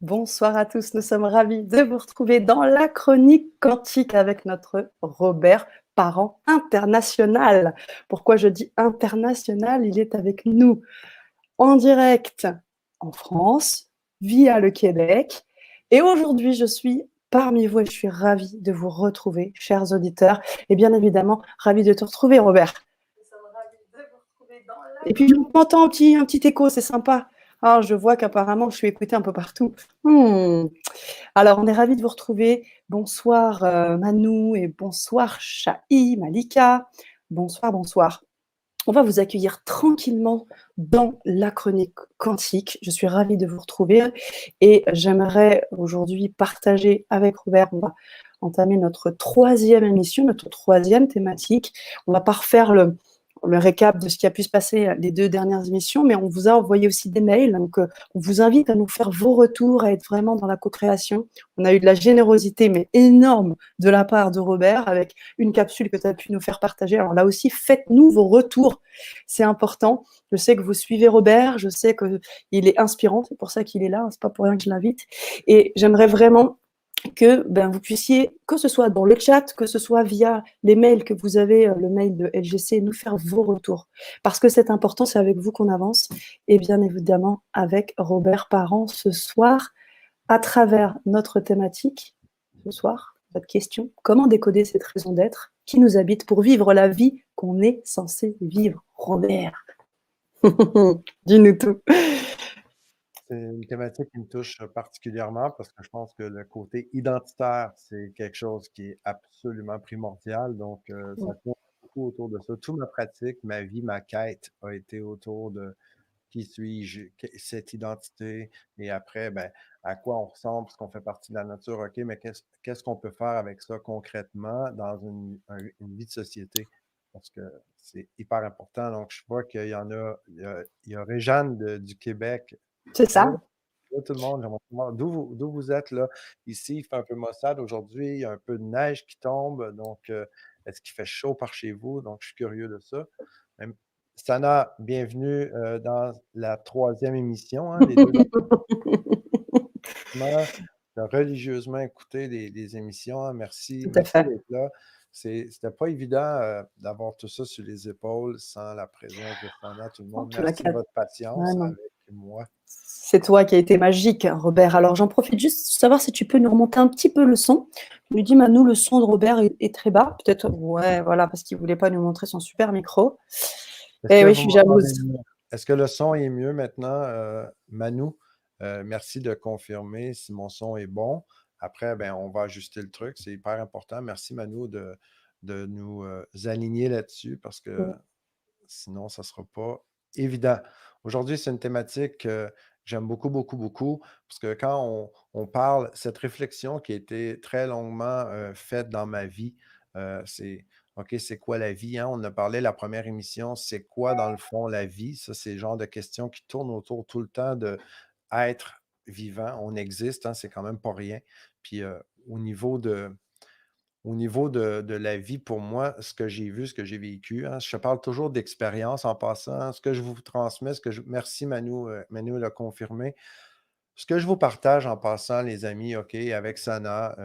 Bonsoir à tous, nous sommes ravis de vous retrouver dans la chronique quantique avec notre Robert, parent international. Pourquoi je dis international? Il est avec nous en direct en France, via le Québec. Et aujourd'hui, je suis parmi vous et je suis ravie de vous retrouver, chers auditeurs. Et bien évidemment, ravie de te retrouver, Robert. Et puis, je m'entends un petit écho, c'est sympa. Ah, je vois qu'apparemment, je suis écoutée un peu partout. Alors, on est ravis de vous retrouver. Bonsoir Manou et bonsoir Chahi, Malika. Bonsoir, bonsoir. On va vous accueillir tranquillement dans la chronique quantique. Je suis ravie de vous retrouver et j'aimerais aujourd'hui partager avec Robert, on va entamer notre troisième émission, notre troisième thématique. On va pas refaire le récap de ce qui a pu se passer les deux dernières émissions, mais on vous a envoyé aussi des mails. Donc, on vous invite à nous faire vos retours, à être vraiment dans la co-création. On a eu de la générosité, mais énorme, de la part de Robert, avec une capsule que tu as pu nous faire partager. Alors là aussi, faites-nous vos retours. C'est important. Je sais que vous suivez Robert, je sais qu'il est inspirant, c'est pour ça qu'il est là, c'est pas pour rien que je l'invite. Et j'aimerais vraiment que vous puissiez, que ce soit dans le chat, que ce soit via les mails que vous avez, le mail de LGC, nous faire vos retours. Parce que c'est important, c'est avec vous qu'on avance. Et bien évidemment, avec Robert Parent ce soir, à travers notre thématique, ce soir, votre question, comment décoder cette raison d'être qui nous habite pour vivre la vie qu'on est censé vivre, Robert? Dis-nous tout. C'est une thématique qui me touche particulièrement parce que je pense que le côté identitaire, c'est quelque chose qui est absolument primordial. Donc, ça tourne beaucoup autour de ça. Toute ma pratique, ma vie, ma quête a été autour de qui suis-je, cette identité, et après, ben, à quoi on ressemble, parce qu'on fait partie de la nature, OK, mais qu'est-ce qu'on peut faire avec ça concrètement dans une vie de société? Parce que c'est hyper important. Donc, je vois qu'il y en a, il y a Réjeanne du Québec. C'est Allô, ça. allô tout le monde, j'aimerais savoir d'où vous êtes là. Ici, il fait un peu maussade aujourd'hui, il y a un peu de neige qui tombe, donc est-ce qu'il fait chaud par chez vous? Donc, je suis curieux de ça. Même- Sana, bienvenue dans la troisième émission. Hein, les deux dernièrement, tu as religieusement écouté les émissions. Hein, merci, Tout à merci fait. d'être là. C'était pas évident d'avoir tout ça sur les épaules sans la présence de Sana, tout le Oh, monde. tu l'as Merci de calme. votre Ah patience non. avec moi. C'est toi qui as été magique, Robert. Alors, j'en profite juste de savoir si tu peux nous remonter un petit peu le son. Tu lui dis, Manu, le son de Robert est très bas. Peut-être, ouais, voilà, parce qu'il ne voulait pas nous montrer son super micro. Est-ce Eh que oui, je vous suis m'entendez jalouse. mieux? Est-ce que le son est mieux maintenant, Manu? Merci de confirmer si mon son est bon. Après, ben, on va ajuster le truc. C'est hyper important. Merci, Manu, de nous aligner là-dessus parce que sinon, ça ne sera pas évident. Aujourd'hui, c'est une thématique que j'aime beaucoup, beaucoup, beaucoup parce que quand on parle, cette réflexion qui a été très longuement faite dans ma vie, c'est OK, c'est quoi la vie? Hein? On en a parlé la première émission, c'est quoi dans le fond la vie? Ça, c'est le genre de questions qui tournent autour tout le temps de être vivant. On existe, hein, c'est quand même pas rien. Puis au niveau de, au niveau de la vie, pour moi, ce que j'ai vu, ce que j'ai vécu, hein, je parle toujours d'expérience en passant. Hein, ce que je vous transmets, merci Manu, Manu l'a confirmé. Ce que je vous partage en passant, les amis, OK, avec Sana,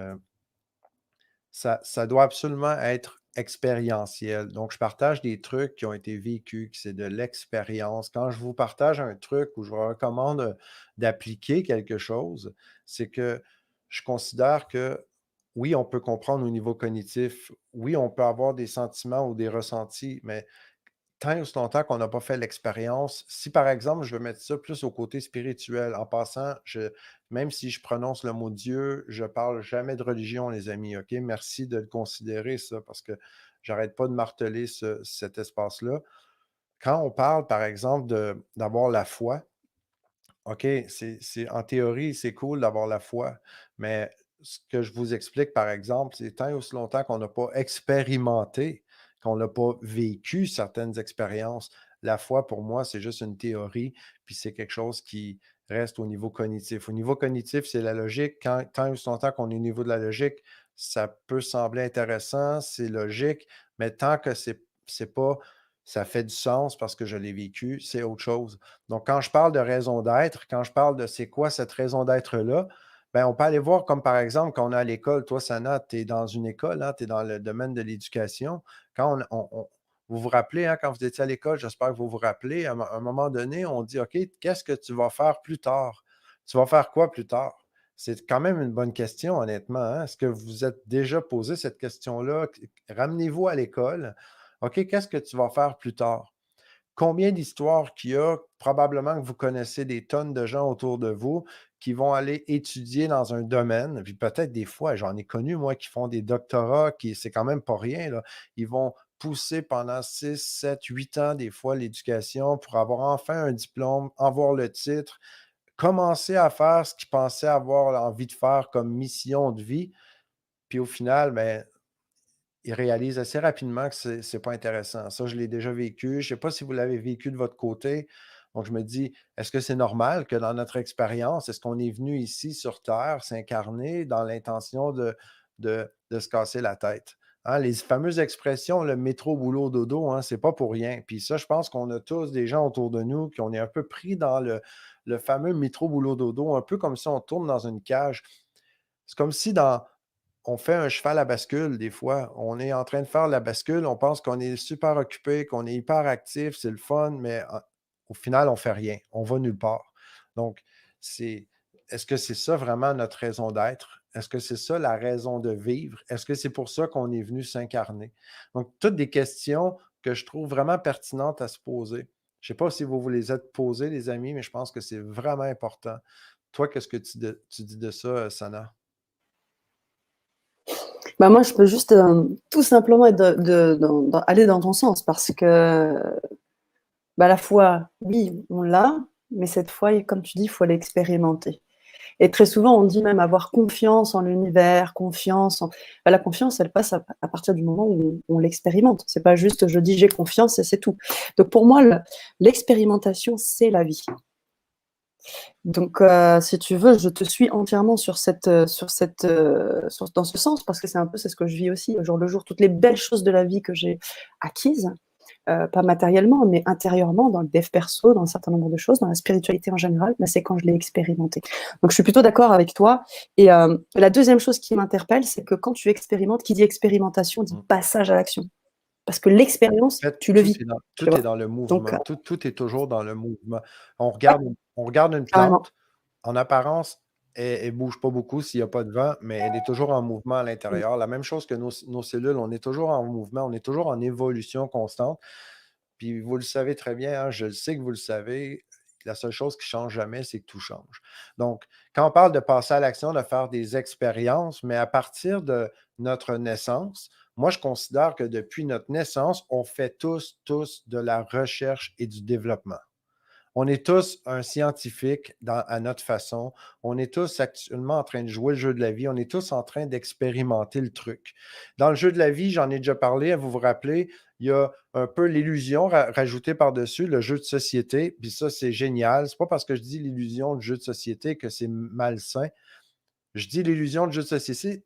ça doit absolument être expérientiel. Donc, je partage des trucs qui ont été vécus, que c'est de l'expérience. Quand je vous partage un truc ou je vous recommande d'appliquer quelque chose, c'est que je considère que oui, on peut comprendre au niveau cognitif, oui, on peut avoir des sentiments ou des ressentis, mais tant et aussi longtemps qu'on n'a pas fait l'expérience, si par exemple, je veux mettre ça plus au côté spirituel, en passant, même si je prononce le mot Dieu, je ne parle jamais de religion, les amis, OK? Merci de le considérer, ça, parce que j'arrête pas de marteler cet espace-là. Quand on parle, par exemple, d'avoir la foi, OK, en théorie, c'est cool d'avoir la foi, mais ce que je vous explique, par exemple, c'est tant et aussi longtemps qu'on n'a pas expérimenté, qu'on n'a pas vécu certaines expériences. La foi, pour moi, c'est juste une théorie, puis c'est quelque chose qui reste au niveau cognitif. Au niveau cognitif, c'est la logique. Tant et aussi longtemps qu'on est au niveau de la logique, ça peut sembler intéressant, c'est logique, mais tant que c'est pas ça fait du sens parce que je l'ai vécu, c'est autre chose. Donc, quand je parle de raison d'être, quand je parle de c'est quoi cette raison d'être-là, ben, on peut aller voir comme par exemple quand on est à l'école, toi, Sana, tu es dans une école, hein, tu es dans le domaine de l'éducation. Quand vous vous rappelez, hein, quand vous étiez à l'école, j'espère que vous vous rappelez, à un moment donné, on dit, OK, qu'est-ce que tu vas faire plus tard? Tu vas faire quoi plus tard? C'est quand même une bonne question, honnêtement, hein. Est-ce que vous vous êtes déjà posé cette question-là? Ramenez-vous à l'école. OK, qu'est-ce que tu vas faire plus tard? Combien d'histoires qu'il y a? Probablement que vous connaissez des tonnes de gens autour de vous qui vont aller étudier dans un domaine, puis peut-être des fois, j'en ai connu, moi, qui font des doctorats, qui c'est quand même pas rien, là. Ils vont pousser pendant 6, 7, 8 ans, des fois, l'éducation pour avoir enfin un diplôme, avoir le titre, commencer à faire ce qu'ils pensaient avoir envie de faire comme mission de vie, puis au final, ben, ils réalisent assez rapidement que c'est pas intéressant. Ça, je l'ai déjà vécu. Je sais pas si vous l'avez vécu de votre côté. Donc, je me dis, est-ce que c'est normal que dans notre expérience, est-ce qu'on est venu ici sur Terre s'incarner dans l'intention de se casser la tête? Hein, les fameuses expressions, le métro, boulot, dodo, hein, c'est pas pour rien. Puis ça, je pense qu'on a tous des gens autour de nous qui on est un peu pris dans le fameux métro, boulot, dodo, un peu comme si on tourne dans une cage. C'est comme si on fait un cheval à bascule des fois. On est en train de faire la bascule, on pense qu'on est super occupé, qu'on est hyper actif, c'est le fun, mais au final, on fait rien. On va nulle part. Donc, c'est est-ce que c'est ça vraiment notre raison d'être? Est-ce que c'est ça la raison de vivre? Est-ce que c'est pour ça qu'on est venu s'incarner? Donc, toutes des questions que je trouve vraiment pertinentes à se poser. Je ne sais pas si vous vous les êtes posées, les amis, mais je pense que c'est vraiment important. Toi, qu'est-ce que tu dis de ça, Sana? Bah moi, je peux juste tout simplement être aller dans ton sens parce que bah, à la fois, oui, on l'a, mais cette fois, comme tu dis, il faut l'expérimenter. Et très souvent, on dit même avoir confiance en l'univers, confiance en... Bah, la confiance, elle passe à partir du moment où on l'expérimente. C'est pas juste je dis j'ai confiance et c'est tout. Donc pour moi, l'expérimentation, c'est la vie. Donc, si tu veux, je te suis entièrement dans ce sens, parce que c'est ce que je vis aussi au jour le jour. Toutes les belles choses de la vie que j'ai acquises, pas matériellement, mais intérieurement, dans le dev perso, dans un certain nombre de choses, dans la spiritualité en général, bah, c'est quand je l'ai expérimenté. Donc, je suis plutôt d'accord avec toi. Et la deuxième chose qui m'interpelle, c'est que quand tu expérimentes, qui dit expérimentation, dit Mm. passage à l'action. Parce que l'expérience, En fait, tu le vis, tu tout est vois. dans le Donc, mouvement. Tout est toujours dans le mouvement. ouais, On regarde une carrément. plante, en apparence, elle bouge pas beaucoup s'il y a pas de vent, mais elle est toujours en mouvement à Mm. l'intérieur. La même chose que nos cellules, on est toujours en mouvement, on est toujours en évolution constante. Puis vous le savez très bien, hein, je le sais que vous le savez, la seule chose qui change jamais, c'est que tout change. Donc, quand on parle de passer à l'action, de faire des expériences, mais à partir de notre naissance, moi, je considère que depuis notre naissance, on fait tous de la recherche et du développement. On est tous un scientifique à notre façon. On est tous actuellement en train de jouer le jeu de la vie. On est tous en train d'expérimenter le truc. Dans le jeu de la vie, j'en ai déjà parlé, vous vous rappelez, il y a un peu l'illusion rajoutée par-dessus, le jeu de société. Puis ça, c'est génial. C'est pas parce que je dis l'illusion du jeu de société que c'est malsain. Je dis l'illusion du jeu de société,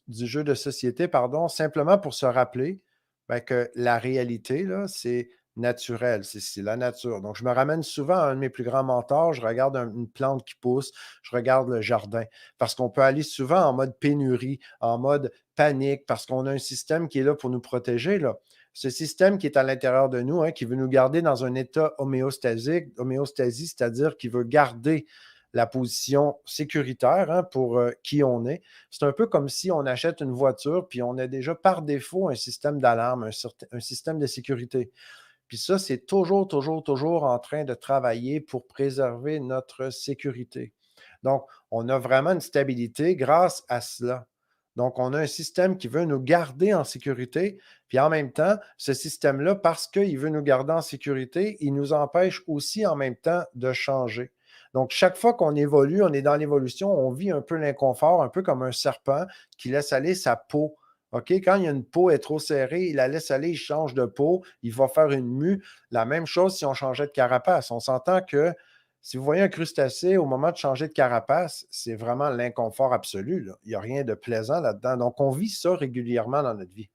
du jeu de société, pardon, simplement pour se rappeler ben, que la réalité, là, c'est naturel, c'est la nature. Donc, je me ramène souvent à un de mes plus grands mentors, je regarde une plante qui pousse, je regarde le jardin, parce qu'on peut aller souvent en mode pénurie, en mode panique, parce qu'on a un système qui est là pour nous protéger, là. Ce système qui est à l'intérieur de nous, hein, qui veut nous garder dans un état homéostasique, homéostasie, c'est-à-dire qui veut garder la position sécuritaire, hein, pour qui on est. C'est un peu comme si on achète une voiture, puis on a déjà par défaut un système d'alarme, un système de sécurité. Puis ça, c'est toujours en train de travailler pour préserver notre sécurité. Donc, on a vraiment une stabilité grâce à cela. Donc, on a un système qui veut nous garder en sécurité, puis en même temps, ce système-là, parce qu'il veut nous garder en sécurité, il nous empêche aussi en même temps de changer. Donc, chaque fois qu'on évolue, on est dans l'évolution, on vit un peu l'inconfort, un peu comme un serpent qui laisse aller sa peau. OK? Quand il y a une peau est trop serrée, il la laisse aller, il change de peau, il va faire une mue. La même chose si on changeait de carapace. On s'entend que si vous voyez un crustacé, au moment de changer de carapace, c'est vraiment l'inconfort absolu, là. Il n'y a rien de plaisant là-dedans. Donc, on vit ça régulièrement dans notre vie.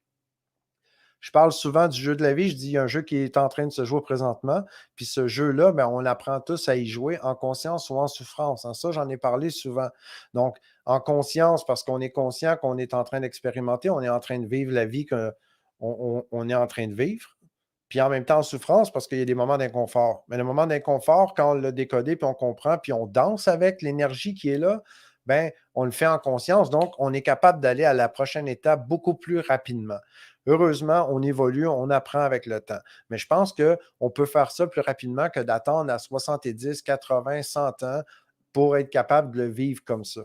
Je parle souvent du jeu de la vie. Je dis, il y a un jeu qui est en train de se jouer présentement. Puis ce jeu-là, ben, on apprend tous à y jouer en conscience ou en souffrance. Hein. Ça, j'en ai parlé souvent. Donc, en conscience, parce qu'on est conscient qu'on est en train d'expérimenter, on est en train de vivre la vie qu'on est en train de vivre. Puis en même temps en souffrance, parce qu'il y a des moments d'inconfort. Mais le moment d'inconfort, quand on l'a décodé, puis on comprend, puis on danse avec l'énergie qui est là, ben, on le fait en conscience. Donc, on est capable d'aller à la prochaine étape beaucoup plus rapidement. Heureusement, on évolue, on apprend avec le temps. Mais je pense qu'on peut faire ça plus rapidement que d'attendre à 70, 80, 100 ans pour être capable de le vivre comme ça.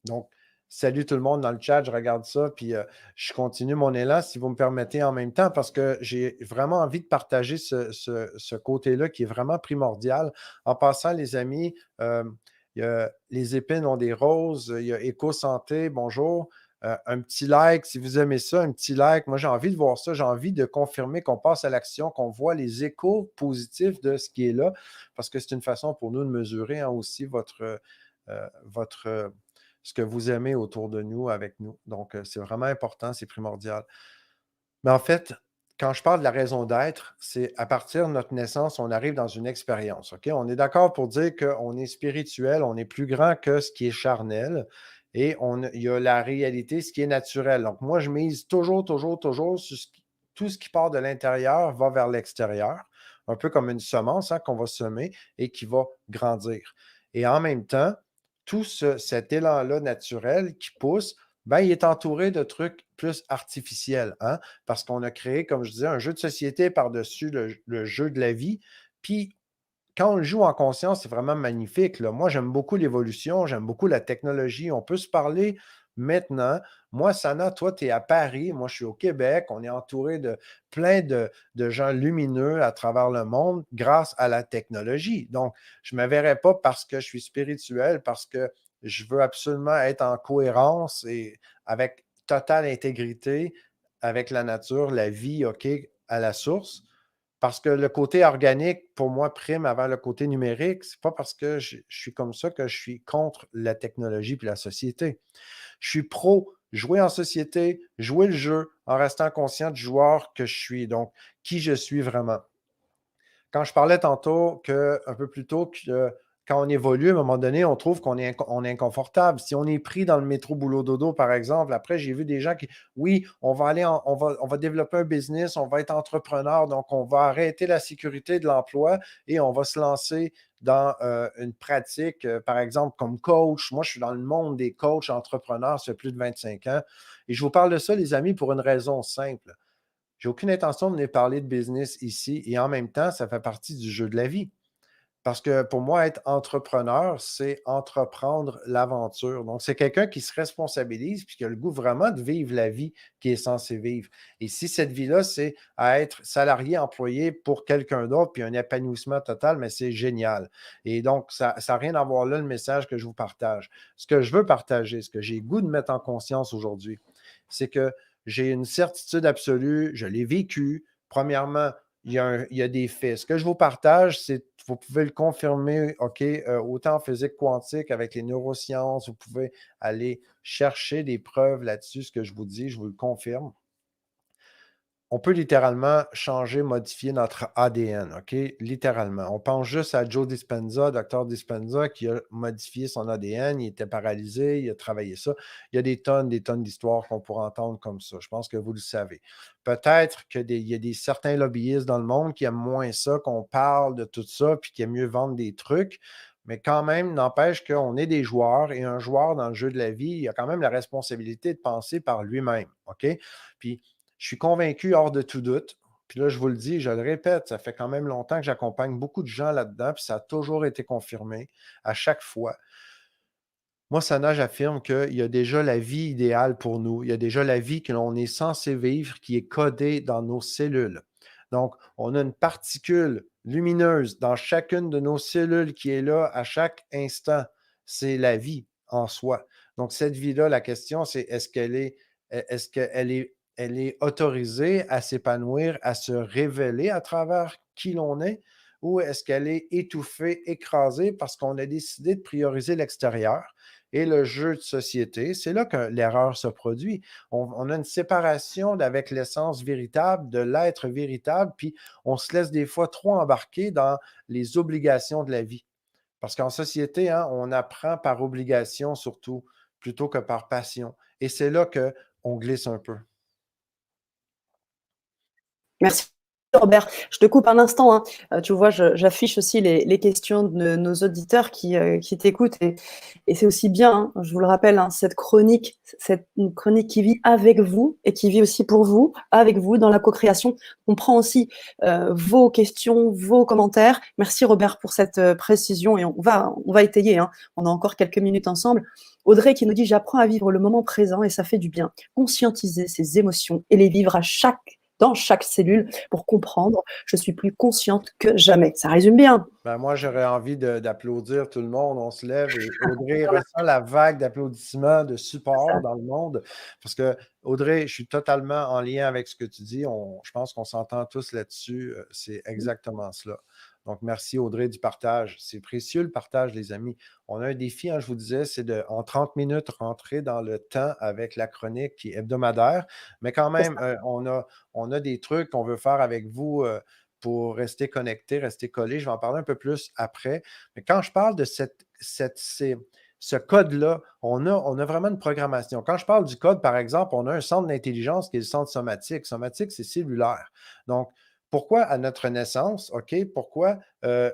Donc, salut tout le monde dans le chat, je regarde ça, puis je continue mon élan, si vous me permettez, en même temps, parce que j'ai vraiment envie de partager ce côté-là qui est vraiment primordial. En passant, les amis, il y a Les épines ont des roses, il y a Éco-Santé, bonjour. Un petit like, si vous aimez ça, un petit like. Moi, j'ai envie de voir ça, j'ai envie de confirmer qu'on passe à l'action, qu'on voit les échos positifs de ce qui est là, parce que c'est une façon pour nous de mesurer hein, aussi votre ce que vous aimez autour de nous, avec nous. Donc, c'est vraiment important, c'est primordial. Mais en fait, quand je parle de la raison d'être, c'est à partir de notre naissance, on arrive dans une expérience. OK? On est d'accord pour dire qu'on est spirituel, on est plus grand que ce qui est charnel et il y a la réalité, ce qui est naturel. Donc, moi, je mise toujours, toujours, toujours sur tout ce qui part de l'intérieur va vers l'extérieur, un peu comme une semence hein, qu'on va semer et qui va grandir. Et en même temps, cet élan-là naturel qui pousse, ben, il est entouré de trucs plus artificiels, hein? Parce qu'on a créé, comme je disais, un jeu de société par-dessus le jeu de la vie. Puis, quand on le joue en conscience, c'est vraiment magnifique, là. Moi, j'aime beaucoup l'évolution, j'aime beaucoup la technologie. On peut se parler maintenant. Moi, Sana, toi, tu es à Paris, moi, je suis au Québec. On est entouré de plein de gens lumineux à travers le monde grâce à la technologie. Donc, je ne me verrais pas parce que je suis spirituel, parce que je veux absolument être en cohérence et avec totale intégrité avec la nature, la vie, OK, à la source. Parce que le côté organique, pour moi, prime avant le côté numérique. C'est pas parce que je suis comme ça que je suis contre la technologie puis la société. Je suis pro jouer en société, jouer le jeu en restant conscient du joueur que je suis, donc qui je suis vraiment. Quand je parlais tantôt un peu plus tôt que quand on évolue, à un moment donné, on trouve on est inconfortable. Si on est pris dans le métro boulot dodo, par exemple, après, j'ai vu des gens qui, oui, on va développer un business, on va être entrepreneur, donc on va arrêter la sécurité de l'emploi et on va se lancer dans une pratique, par exemple, comme coach. Moi, je suis dans le monde des coachs entrepreneurs, ça fait plus de 25 ans. Et je vous parle de ça, les amis, pour une raison simple. J'ai aucune intention de venir parler de business ici et en même temps, ça fait partie du jeu de la vie. Parce que pour moi, être entrepreneur, c'est entreprendre l'aventure. Donc, c'est quelqu'un qui se responsabilise puis qui a le goût vraiment de vivre la vie qu'il est censé vivre. Et si cette vie-là, c'est à être salarié, employé pour quelqu'un d'autre, puis un épanouissement total, mais c'est génial. Et donc, ça n'a rien à voir là, le message que je vous partage. Ce que je veux partager, ce que j'ai le goût de mettre en conscience aujourd'hui, c'est que j'ai une certitude absolue, je l'ai vécu. Premièrement, il y a des faits. Ce que je vous partage, c'est, vous pouvez le confirmer, OK, autant en physique quantique avec les neurosciences, vous pouvez aller chercher des preuves là-dessus, ce que je vous dis, je vous le confirme. On peut littéralement changer, modifier notre ADN, OK? Littéralement. On pense juste à Joe Dispenza, docteur Dispenza, qui a modifié son ADN, il était paralysé, il a travaillé ça. Il y a des tonnes d'histoires qu'on pourrait entendre comme ça. Je pense que vous le savez. Peut-être qu'il y a certains lobbyistes dans le monde qui aiment moins ça, qu'on parle de tout ça, puis qui aiment mieux vendre des trucs. Mais quand même, n'empêche qu'on est des joueurs et un joueur dans le jeu de la vie, il a quand même la responsabilité de penser par lui-même, OK? Puis, je suis convaincu hors de tout doute. Puis là, je vous le dis, je le répète, ça fait quand même longtemps que j'accompagne beaucoup de gens là-dedans, puis ça a toujours été confirmé à chaque fois. Moi, Sana, j'affirme qu'il y a déjà la vie idéale pour nous. Il y a déjà la vie que l'on est censé vivre qui est codée dans nos cellules. Donc, on a une particule lumineuse dans chacune de nos cellules qui est là à chaque instant. C'est la vie en soi. Donc, cette vie-là, la question, c'est est-ce qu'elle elle est autorisée à s'épanouir, à se révéler à travers qui l'on est, ou est-ce qu'elle est étouffée, écrasée parce qu'on a décidé de prioriser l'extérieur et le jeu de société? C'est là que l'erreur se produit. On a une séparation avec l'essence véritable, de l'être véritable, puis on se laisse des fois trop embarquer dans les obligations de la vie. Parce qu'en société, hein, on apprend par obligation surtout, plutôt que par passion. Et c'est là qu'on glisse un peu. Merci Robert. Je te coupe un instant, hein. Tu vois, j'affiche aussi les questions de nos auditeurs qui t'écoutent. Et c'est aussi bien, hein, je vous le rappelle, hein, cette une chronique qui vit avec vous et qui vit aussi pour vous, avec vous, dans la co-création. On prend aussi vos questions, vos commentaires. Merci Robert pour cette précision et on va étayer, hein. On a encore quelques minutes ensemble. Audrey qui nous dit: j'apprends à vivre le moment présent et ça fait du bien. Conscientiser ses émotions et les vivre dans chaque cellule pour comprendre, je suis plus consciente que jamais. Ça résume bien. Ben, moi, j'aurais envie d'applaudir tout le monde. On se lève et Audrey ressent la vague d'applaudissements, de support dans le monde. Parce que, Audrey, je suis totalement en lien avec ce que tu dis. Je pense qu'on s'entend tous là-dessus. C'est exactement cela. Donc, merci Audrey du partage. C'est précieux le partage, les amis. On a un défi, hein, je vous disais, c'est en 30 minutes rentrer dans le temps avec la chronique qui est hebdomadaire. Mais quand même, on a des trucs qu'on veut faire avec vous. Pour rester connecté, rester collé. Je vais en parler un peu plus après. Mais quand je parle de ce code-là, on a vraiment une programmation. Quand je parle du code, par exemple, on a un centre d'intelligence qui est le centre somatique. Somatique, c'est cellulaire. Donc, pourquoi à notre naissance, OK, pourquoi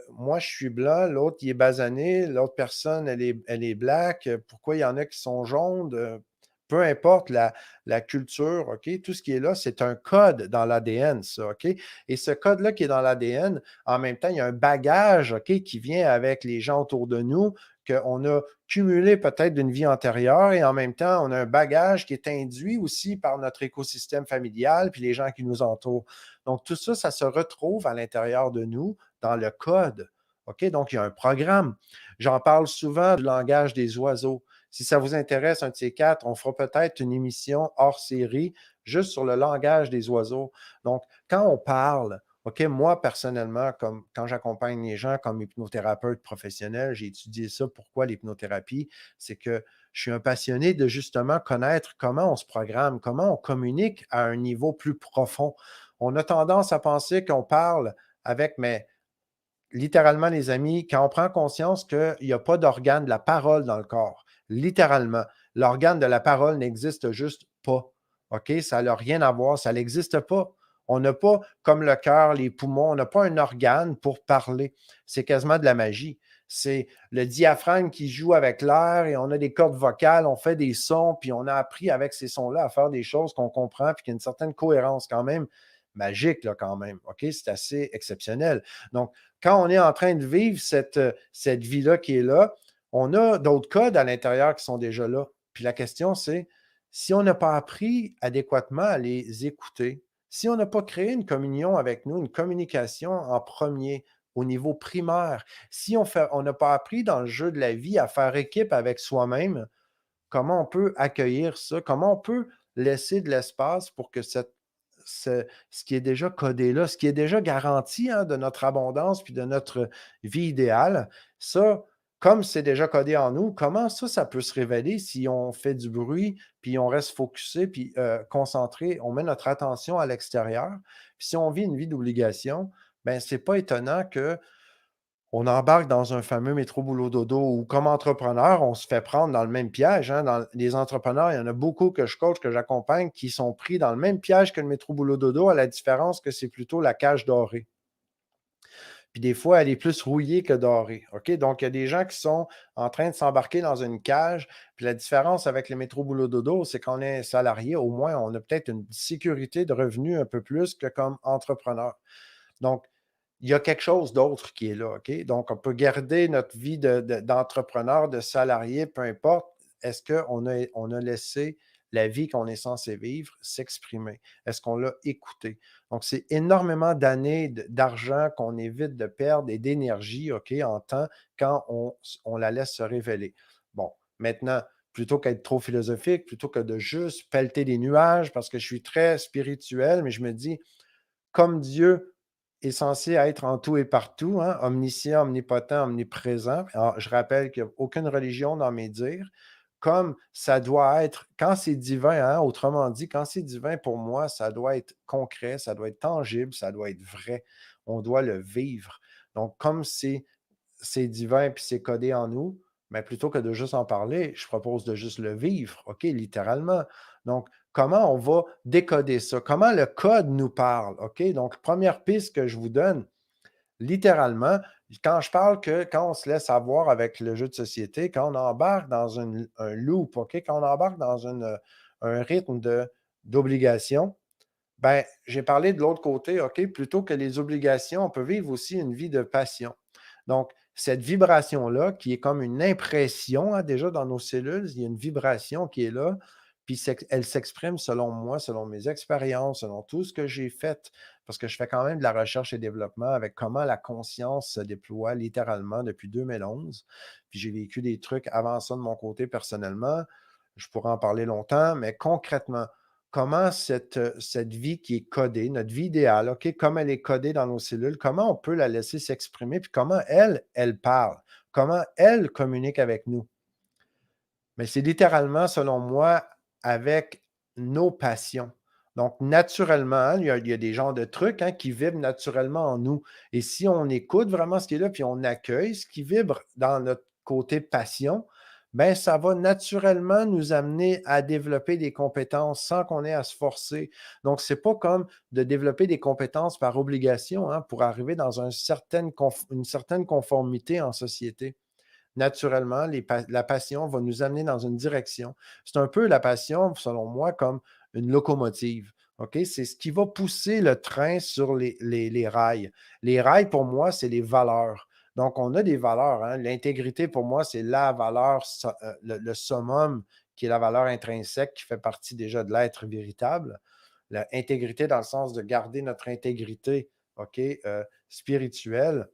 moi je suis blanc, l'autre il est basané, l'autre personne elle est black, pourquoi il y en a qui sont jaunes, peu importe la culture, OK, tout ce qui est là, c'est un code dans l'ADN, ça, OK? Et ce code-là qui est dans l'ADN, en même temps, il y a un bagage, OK, qui vient avec les gens autour de nous, qu'on a cumulé peut-être d'une vie antérieure et en même temps, on a un bagage qui est induit aussi par notre écosystème familial puis les gens qui nous entourent. Donc, tout ça, ça se retrouve à l'intérieur de nous dans le code. OK? Donc, il y a un programme. J'en parle souvent du langage des oiseaux. Si ça vous intéresse, un de ces quatre, on fera peut-être une émission hors série juste sur le langage des oiseaux. Donc, quand on parle, OK, moi, personnellement, comme quand j'accompagne les gens comme hypnothérapeute professionnel, j'ai étudié ça. Pourquoi l'hypnothérapie? C'est que je suis un passionné de justement connaître comment on se programme, comment on communique à un niveau plus profond. On a tendance à penser qu'on parle avec, mais littéralement, les amis, quand on prend conscience qu'il n'y a pas d'organe de la parole dans le corps, littéralement, l'organe de la parole n'existe juste pas. OK? Ça n'a rien à voir, ça n'existe pas. On n'a pas, comme le cœur, les poumons, on n'a pas un organe pour parler. C'est quasiment de la magie. C'est le diaphragme qui joue avec l'air et on a des cordes vocales, on fait des sons, puis on a appris avec ces sons-là à faire des choses qu'on comprend, puis qu'il y a une certaine cohérence quand même magique, là, quand même. OK? C'est assez exceptionnel. Donc, quand on est en train de vivre cette vie-là qui est là, on a d'autres codes à l'intérieur qui sont déjà là. Puis la question, c'est si on n'a pas appris adéquatement à les écouter, si on n'a pas créé une communion avec nous, une communication en premier, au niveau primaire, si on n'a pas appris dans le jeu de la vie à faire équipe avec soi-même, comment on peut accueillir ça? Comment on peut laisser de l'espace pour que ce qui est déjà codé là, ce qui est déjà garanti hein, de notre abondance puis de notre vie idéale, ça, comme c'est déjà codé en nous, comment ça peut se révéler si on fait du bruit, puis on reste focusé, puis concentré, on met notre attention à l'extérieur. Puis si on vit une vie d'obligation, ben c'est pas étonnant que on embarque dans un fameux métro boulot dodo où, comme entrepreneur, on se fait prendre dans le même piège. Hein. Dans les entrepreneurs, il y en a beaucoup que je coach, que j'accompagne, qui sont pris dans le même piège que le métro boulot dodo, à la différence que c'est plutôt la cage dorée. Puis des fois, elle est plus rouillée que dorée. OK? Donc, il y a des gens qui sont en train de s'embarquer dans une cage. Puis la différence avec le métro boulot dodo, c'est qu'on est salarié, au moins, on a peut-être une sécurité de revenus un peu plus que comme entrepreneur. Donc, il y a quelque chose d'autre qui est là, OK? Donc, on peut garder notre vie d'entrepreneur, de salarié, peu importe. Est-ce qu'on a laissé la vie qu'on est censé vivre s'exprimer? Est-ce qu'on l'a écouté? Donc, c'est énormément d'années d'argent qu'on évite de perdre et d'énergie, OK, en temps, quand on la laisse se révéler. Bon, maintenant, plutôt qu'être trop philosophique, plutôt que de juste pelleter des nuages, parce que je suis très spirituel, mais je me dis, comme Dieu est censé être en tout et partout, hein, omniscient, omnipotent, omniprésent. Alors, je rappelle qu'il n'y a aucune religion dans mes dires. Comme ça doit être, quand c'est divin, hein, autrement dit, quand c'est divin pour moi, ça doit être concret, ça doit être tangible, ça doit être vrai. On doit le vivre. Donc, comme c'est divin puis c'est codé en nous, mais plutôt que de juste en parler, je propose de juste le vivre, OK, littéralement. Donc, comment on va décoder ça? Comment le code nous parle? OK? Donc, première piste que je vous donne, littéralement, quand je parle que quand on se laisse avoir avec le jeu de société, quand on embarque dans un loop, OK? Quand on embarque dans un rythme d'obligation, ben, j'ai parlé de l'autre côté, OK? Plutôt que les obligations, on peut vivre aussi une vie de passion. Donc, cette vibration-là, qui est comme une impression, hein, déjà dans nos cellules, il y a une vibration qui est là, puis elle s'exprime selon moi, selon mes expériences, selon tout ce que j'ai fait, parce que je fais quand même de la recherche et développement avec comment la conscience se déploie littéralement depuis 2011. Puis j'ai vécu des trucs avant ça de mon côté personnellement. Je pourrais en parler longtemps, mais concrètement, comment cette vie qui est codée, notre vie idéale, OK, comme elle est codée dans nos cellules, comment on peut la laisser s'exprimer, puis comment elle parle, comment elle communique avec nous. Mais c'est littéralement, selon moi, avec nos passions. Donc, naturellement, hein, il y a des genres de trucs, hein, qui vibrent naturellement en nous. Et si on écoute vraiment ce qui est là, puis on accueille ce qui vibre dans notre côté passion, ben ça va naturellement nous amener à développer des compétences sans qu'on ait à se forcer. Donc, ce n'est pas comme de développer des compétences par obligation, hein, pour arriver dans une certaine conformité en société. Naturellement, la passion va nous amener dans une direction. C'est un peu la passion, selon moi, comme une locomotive. OK? C'est ce qui va pousser le train sur les rails. Les rails, pour moi, c'est les valeurs. Donc, on a des valeurs, hein. L'intégrité, pour moi, c'est la valeur, le summum, qui est la valeur intrinsèque, qui fait partie déjà de l'être véritable. L'intégrité dans le sens de garder notre intégrité, OK, spirituelle.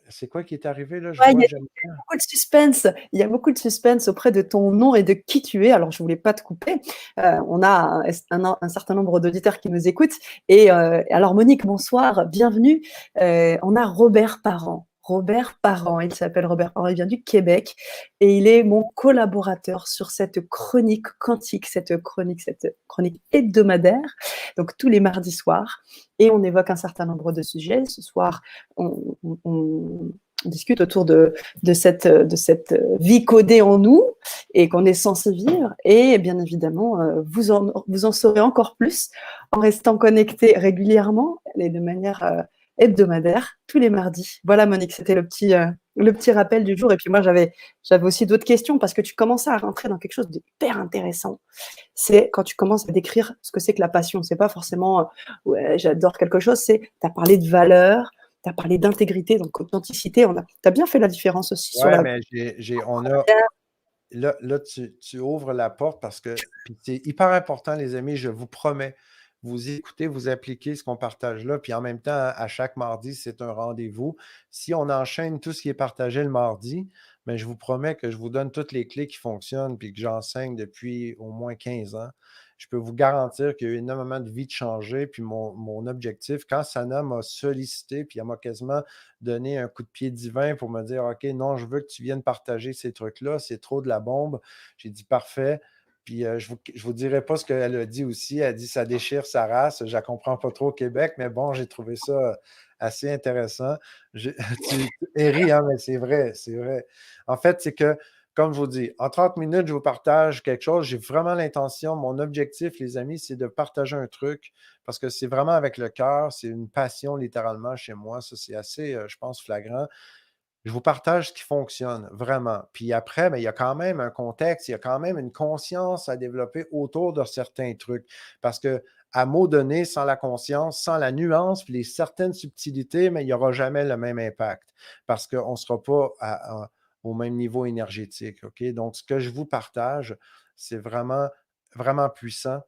C'est quoi qui est arrivé là? Je Ouais, vois, j'aime. beaucoup de suspense. Il y a beaucoup de suspense auprès de ton nom et de qui tu es. Alors, je voulais pas te couper. On a un certain nombre d'auditeurs qui nous écoutent. Et alors, Monique, bonsoir, bienvenue. On a Robert Parent. Robert Parent, il s'appelle Robert Parent, il vient du Québec et il est mon collaborateur sur cette chronique quantique, cette chronique hebdomadaire, donc tous les mardis soirs. Et on évoque un certain nombre de sujets. Ce soir, on discute autour de cette vie codée en nous et qu'on est censé vivre. Et bien évidemment, vous en saurez encore plus en restant connecté régulièrement et de manière hebdomadaire tous les mardis. Voilà, Monique, c'était le petit rappel du jour. Et puis moi, j'avais aussi d'autres questions parce que tu commençais à rentrer dans quelque chose d'hyper intéressant. C'est quand tu commences à décrire ce que c'est que la passion. C'est pas forcément ouais, j'adore quelque chose, c'est tu as parlé de valeur, tu as parlé d'intégrité, donc authenticité. Tu as bien fait la différence aussi sur Ouais, la. mais là, tu ouvres la porte parce que puis c'est hyper important, les amis, je vous promets. Vous écoutez, vous appliquez ce qu'on partage là, puis en même temps, à chaque mardi, c'est un rendez-vous. Si on enchaîne tout ce qui est partagé le mardi, mais je vous promets que je vous donne toutes les clés qui fonctionnent, puis que j'enseigne depuis au moins 15 ans. Je peux vous garantir qu'il y a eu énormément de vie de changer, puis mon objectif, quand Sana m'a sollicité, puis elle m'a quasiment donné un coup de pied divin pour me dire, OK, non, je veux que tu viennes partager ces trucs-là, c'est trop de la bombe. J'ai dit, parfait. Puis je ne vous dirai pas ce qu'elle a dit aussi. Elle dit ça déchire sa race. Je ne la comprends pas trop au Québec, mais bon, j'ai trouvé ça assez intéressant. Tu ris, hein, mais c'est vrai, c'est vrai. En fait, c'est que, comme je vous dis, en 30 minutes, je vous partage quelque chose. J'ai vraiment l'intention, mon objectif, les amis, c'est de partager un truc parce que c'est vraiment avec le cœur, c'est une passion littéralement chez moi. Ça, c'est assez, je pense, flagrant. Je vous partage ce qui fonctionne, vraiment. Puis après, ben, il y a quand même un contexte, il y a quand même une conscience à développer autour de certains trucs. Parce que à mots donnés, sans la conscience, sans la nuance, puis les certaines subtilités, mais il n'y aura jamais le même impact. Parce qu'on ne sera pas au même niveau énergétique. OK? Donc, ce que je vous partage, c'est vraiment, vraiment puissant.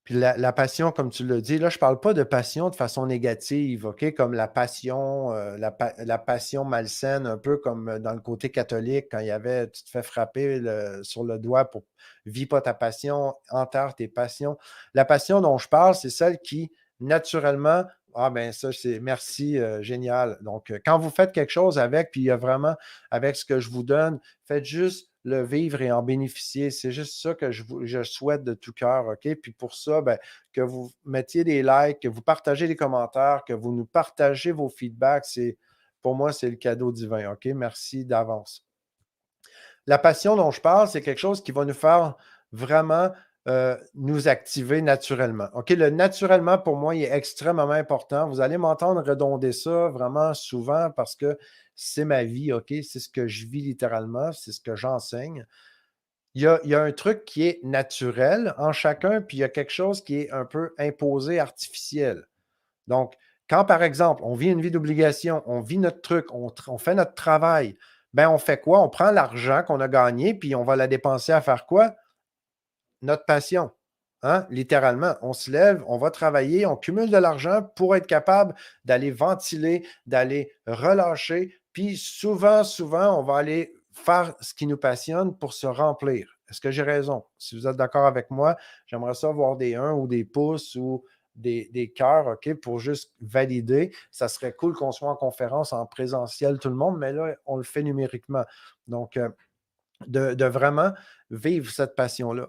Puis la passion, comme tu l'as dit, là, je ne parle pas de passion de façon négative, OK? Comme la passion, la passion malsaine, un peu comme dans le côté catholique, quand il y avait, tu te fais frapper sur le doigt pour vis pas ta passion, enterre tes passions. La passion dont je parle, c'est celle qui, naturellement, Ah, ben ça, c'est merci, génial. Donc, quand vous faites quelque chose avec, puis il y a vraiment, avec ce que je vous donne, faites juste le vivre et en bénéficier. C'est juste ça que je souhaite de tout cœur, OK? Puis pour ça, ben, que vous mettiez des likes, que vous partagez des commentaires, que vous nous partagez vos feedbacks, pour moi, c'est le cadeau divin, OK? Merci d'avance. La passion dont je parle, c'est quelque chose qui va nous faire vraiment nous activer naturellement. OK? Le naturellement, pour moi, il est extrêmement important. Vous allez m'entendre redonder ça vraiment souvent parce que c'est ma vie, OK? C'est ce que je vis littéralement, c'est ce que j'enseigne. Il y a un truc qui est naturel en chacun, puis il y a quelque chose qui est un peu imposé, artificiel. Donc, quand par exemple, on vit une vie d'obligation, on vit notre truc, on fait notre travail, ben on fait quoi? On prend l'argent qu'on a gagné, puis on va la dépenser à faire quoi? Notre passion. Hein? Littéralement, on se lève, on va travailler, on cumule de l'argent pour être capable d'aller ventiler, d'aller relâcher. Puis souvent, on va aller faire ce qui nous passionne pour se remplir. Est-ce que j'ai raison? Si vous êtes d'accord avec moi, j'aimerais ça voir des 1 ou des pouces ou des cœurs, OK, pour juste valider. Ça serait cool qu'on soit en conférence en présentiel, tout le monde, mais là, on le fait numériquement. Donc, de vraiment vivre cette passion-là.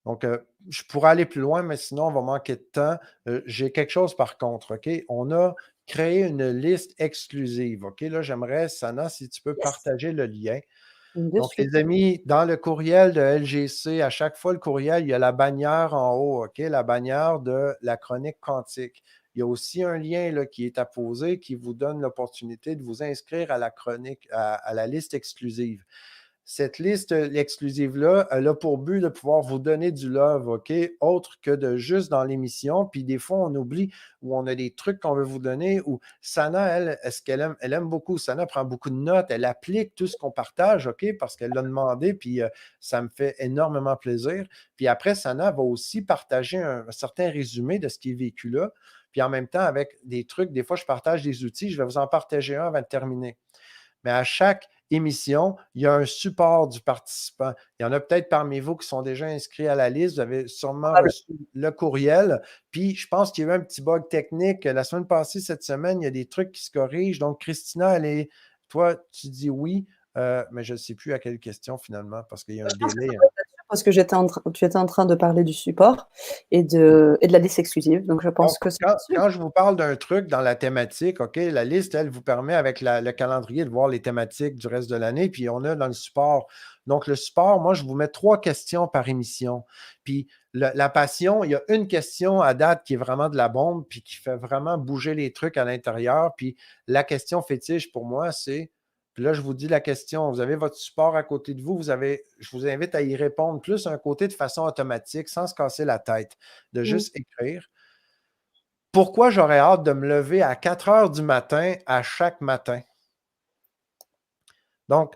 Donc, je pourrais aller plus loin, mais sinon, on va manquer de temps. J'ai quelque chose par contre, OK? On a créé une liste exclusive, OK? Là, j'aimerais, Sana, si tu peux Yes, partager le lien. de Donc, suite. les amis, dans le courriel de LGC, à chaque fois le courriel, il y a la bannière en haut, OK? La bannière de la chronique quantique. Il y a aussi un lien là, qui est apposé qui vous donne l'opportunité de vous inscrire à la chronique, à la liste exclusive. Cette liste exclusive-là, elle a pour but de pouvoir vous donner du love, OK? Autre que de juste dans l'émission. Puis des fois, on oublie ou on a des trucs qu'on veut vous donner. Ou Sana, elle, est-ce qu'elle aime? Elle aime beaucoup. Sana prend beaucoup de notes. Elle applique tout ce qu'on partage, OK? Parce qu'elle l'a demandé. Puis ça me fait énormément plaisir. Puis après, Sana va aussi partager un certain résumé de ce qui est vécu là. Puis en même temps, avec des trucs, des fois, je partage des outils. Je vais vous en partager un avant de terminer. Mais à chaque émission, il y a un support du participant. Il y en a peut-être parmi vous qui sont déjà inscrits à la liste. Vous avez sûrement reçu le courriel. Puis, je pense qu'il y a eu un petit bug technique. La semaine passée, cette semaine, il y a des trucs qui se corrigent. Donc, Christina, toi, tu dis oui, mais je ne sais plus à quelle question finalement parce qu'il y a un Je pense que ça délai. doit être là-dessus parce que tu étais en train de parler du support et de la liste exclusive. Donc, je Donc, pense que c'est quand là-dessus. je vous parle d'un truc dans la thématique, OK, la liste, elle vous permet avec le calendrier de voir les thématiques du reste de l'année. Puis, on a dans le support. Donc, le support, moi, je vous mets 3 questions par émission. Puis, la passion, il y a une question à date qui est vraiment de la bombe, puis qui fait vraiment bouger les trucs à l'intérieur. Puis, la question fétiche pour moi, c'est, puis là, je vous dis la question, vous avez votre support à côté de vous, je vous invite à y répondre plus un côté de façon automatique, sans se casser la tête, de Mm. juste écrire. Pourquoi j'aurais hâte de me lever à 4 heures du matin à chaque matin? Donc,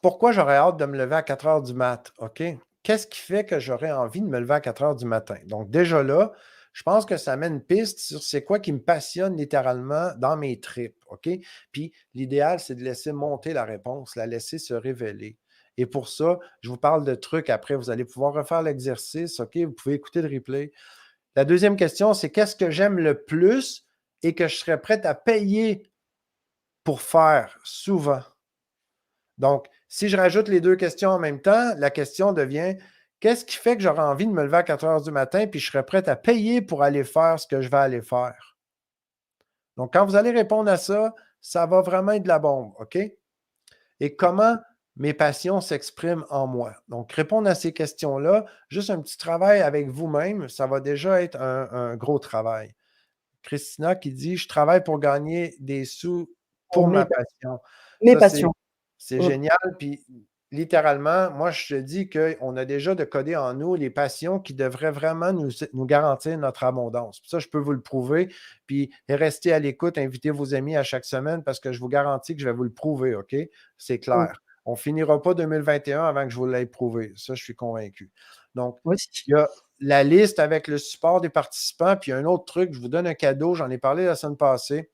pourquoi j'aurais hâte de me lever à 4 heures du mat? OK? Qu'est-ce qui fait que j'aurais envie de me lever à 4 heures du matin? Donc, déjà là, je pense que ça met une piste sur c'est quoi qui me passionne littéralement dans mes tripes. OK? Puis, l'idéal, c'est de laisser monter la réponse, la laisser se révéler. Et pour ça, je vous parle de trucs après. Vous allez pouvoir refaire l'exercice. OK? Vous pouvez écouter le replay. La deuxième question, c'est qu'est-ce que j'aime le plus et que je serais prête à payer pour faire souvent? Donc, si je rajoute les 2 questions en même temps, la question devient qu'est-ce qui fait que j'aurais envie de me lever à 4 heures du matin puis je serais prête à payer pour aller faire ce que je vais aller faire? Donc, quand vous allez répondre à ça, ça va vraiment être de la bombe, OK? Et comment mes passions s'expriment en moi? Donc, répondre à ces questions-là, juste un petit travail avec vous-même, ça va déjà être un gros travail. Christina qui dit: «Je travaille pour gagner des sous Pour pour ma passion». mes Ça, c'est passions. c'est Mm. génial. Puis littéralement, moi, je te dis qu'on a déjà de coder en nous les passions qui devraient vraiment nous garantir notre abondance. Puis ça, je peux vous le prouver. Puis restez à l'écoute, invitez vos amis à chaque semaine parce que je vous garantis que je vais vous le prouver, OK? C'est Mm. clair. On ne finira pas 2021 avant que je vous l'aie prouvé. Ça, je suis convaincu. Donc, Moi aussi. il y a la liste avec le support des participants. Puis il y a un autre truc, je vous donne un cadeau, j'en ai parlé la semaine passée.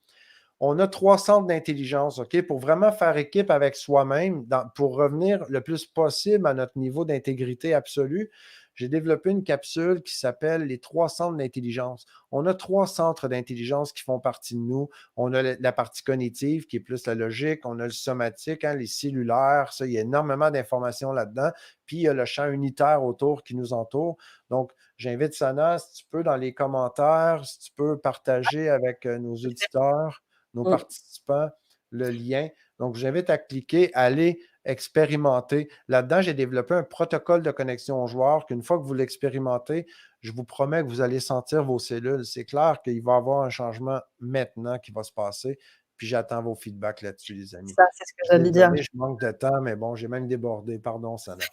on a 3 centres d'intelligence, OK? Pour vraiment faire équipe avec soi-même, pour revenir le plus possible à notre niveau d'intégrité absolue, j'ai développé une capsule qui s'appelle les 3 centres d'intelligence. On a 3 centres d'intelligence qui font partie de nous. On a la partie cognitive qui est plus la logique. On a le somatique, hein, les cellulaires. Ça, il y a énormément d'informations là-dedans. Puis, il y a le champ unitaire autour qui nous entoure. Donc, j'invite Sana, si tu peux, dans les commentaires, si tu peux partager avec nos auditeurs, nos Mm. participants, le lien. Donc, j'invite à cliquer, à aller expérimenter. Là-dedans, j'ai développé un protocole de connexion aux joueurs qu'une fois que vous l'expérimentez, je vous promets que vous allez sentir vos cellules. C'est clair qu'il va y avoir un changement maintenant qui va se passer. Puis j'attends vos feedbacks là-dessus, les amis. Ça, c'est ce que j'allais dire. Désolé, je manque de temps, mais bon, j'ai même débordé. Pardon, Sana.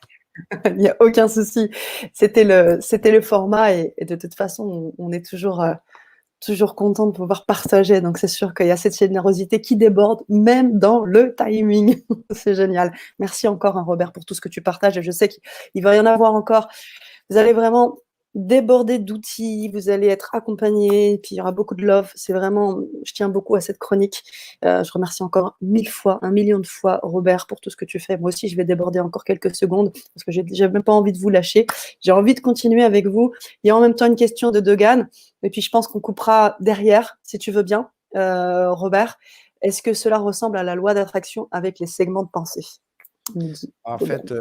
Il n'y a aucun souci. C'était le format et de toute façon, on est toujours content de pouvoir partager. Donc, c'est sûr qu'il y a cette générosité qui déborde, même dans le timing. C'est génial. Merci encore, hein, Robert, pour tout ce que tu partages. Et je sais qu'il va y en avoir encore. Vous allez vraiment déborder d'outils, vous allez être accompagnés, puis il y aura beaucoup de love. C'est vraiment, je tiens beaucoup à cette chronique. Je remercie encore 1000 fois, 1 million de fois, Robert, pour tout ce que tu fais. Moi aussi, je vais déborder encore quelques secondes parce que j'ai même pas envie de vous lâcher. J'ai envie de continuer avec vous. Il y a en même temps une question de Dogan, et puis je pense qu'on coupera derrière, si tu veux bien, Robert. Est-ce que cela ressemble à la loi d'attraction avec les segments de pensée? En fait,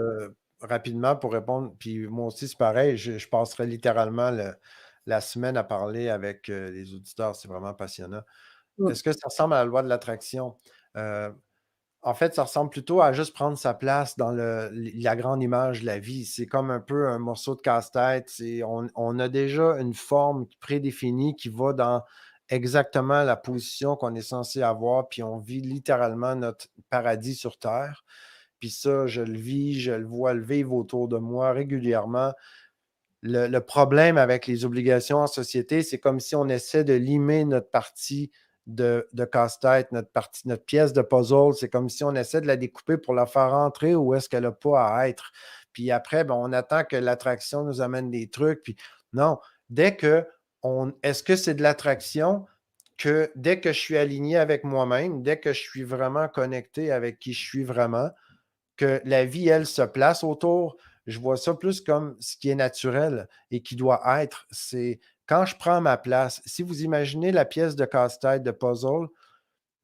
rapidement pour répondre, puis moi aussi, c'est pareil, je passerai littéralement la semaine à parler avec les auditeurs. C'est vraiment passionnant. Est-ce que ça ressemble à la loi de l'attraction? Euh, En fait, ça ressemble plutôt à juste prendre sa place dans la grande image de la vie. C'est comme un peu un morceau de casse-tête. On a déjà une forme prédéfinie qui va dans exactement la position qu'on est censé avoir, puis on vit littéralement notre paradis sur Terre. Puis ça, je le vis, je le vois le vivre autour de moi régulièrement. Le problème avec les obligations en société, c'est comme si on essaie de limer notre partie de casse-tête, notre pièce de puzzle. C'est comme si on essaie de la découper pour la faire rentrer où est-ce qu'elle n'a pas à être. Puis après, ben, on attend que l'attraction nous amène des trucs. Puis non, est-ce que c'est de l'attraction que dès que je suis aligné avec moi-même, dès que je suis vraiment connecté avec qui je suis vraiment, que la vie, elle, se place autour. Je vois ça plus comme ce qui est naturel et qui doit être. C'est quand je prends ma place. Si vous imaginez la pièce de casse-tête de puzzle,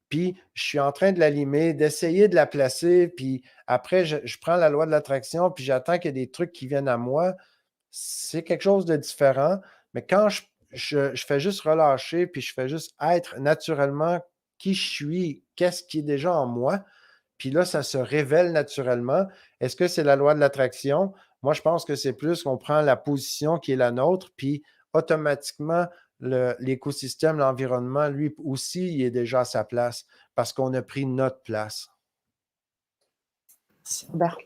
puis je suis en train de la limer, d'essayer de la placer, puis après, je prends la loi de l'attraction, puis j'attends qu'il y ait des trucs qui viennent à moi. C'est quelque chose de différent. Mais quand je fais juste relâcher, puis je fais juste être naturellement qui je suis, qu'est-ce qui est déjà en moi, puis là, ça se révèle naturellement. Est-ce que c'est la loi de l'attraction? Moi, je pense que c'est plus qu'on prend la position qui est la nôtre, puis automatiquement, l'écosystème, l'environnement, lui aussi, il est déjà à sa place parce qu'on a pris notre place. Robert.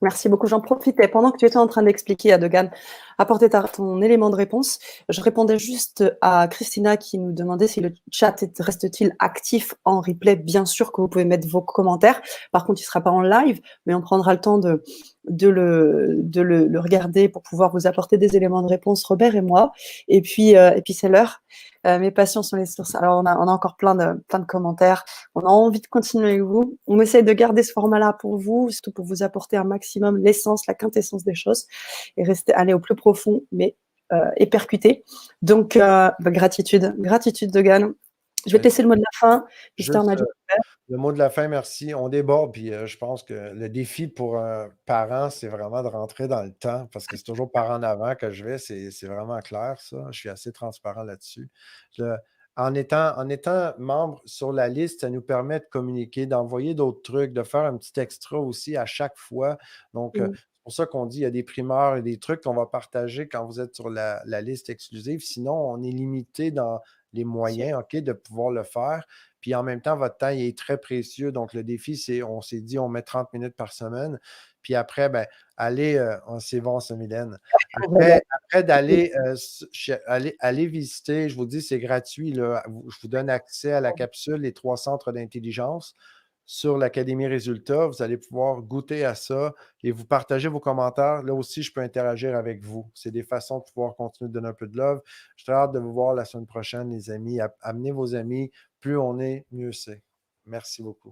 Merci beaucoup. J'en profitais pendant que tu étais en train d'expliquer à Dogan, apporter ton élément de réponse. Je répondais juste à Christina qui nous demandait si le chat reste-t-il actif en replay. Bien sûr que vous pouvez mettre vos commentaires. Par contre, il ne sera pas en live, mais on prendra le temps de le regarder pour pouvoir vous apporter des éléments de réponse, Robert et moi. Et puis c'est l'heure. Mes passions sont les sources. Alors, on a encore plein de commentaires. On a envie de continuer avec vous. On essaye de garder ce format-là pour vous, surtout pour vous apporter un maximum l'essence, la quintessence des choses et aller au plus profond, mais et percuter. Donc, gratitude Dogan. Je vais te laisser le mot de la fin. Mister Juste Magic. le mot de la fin, merci. On déborde, puis je pense que le défi pour un parent, c'est vraiment de rentrer dans le temps, parce que c'est toujours par en avant que je vais, c'est vraiment clair, ça. Je suis assez transparent là-dessus. En étant membre sur la liste, ça nous permet de communiquer, d'envoyer d'autres trucs, de faire un petit extra aussi à chaque fois. Donc, c'est pour ça qu'on dit qu'il y a des primeurs et des trucs qu'on va partager quand vous êtes sur la liste exclusive. Sinon, on est limité dans les moyens, OK, de pouvoir le faire. Puis en même temps, votre temps il est très précieux. Donc, le défi, c'est, on s'est dit, on met 30 minutes par semaine. Puis après, ben, allez, c'est bon, ça, Mylène. Après d'aller aller visiter, je vous dis, c'est gratuit, là. Je vous donne accès à la capsule, les 3 centres d'intelligence. sur l'Académie Résultats. Vous allez pouvoir goûter à ça et vous partager vos commentaires. Là aussi, je peux interagir avec vous. C'est des façons de pouvoir continuer de donner un peu de love. J'ai très hâte de vous voir la semaine prochaine, les amis. Amenez vos amis. Plus on est, mieux c'est. Merci beaucoup.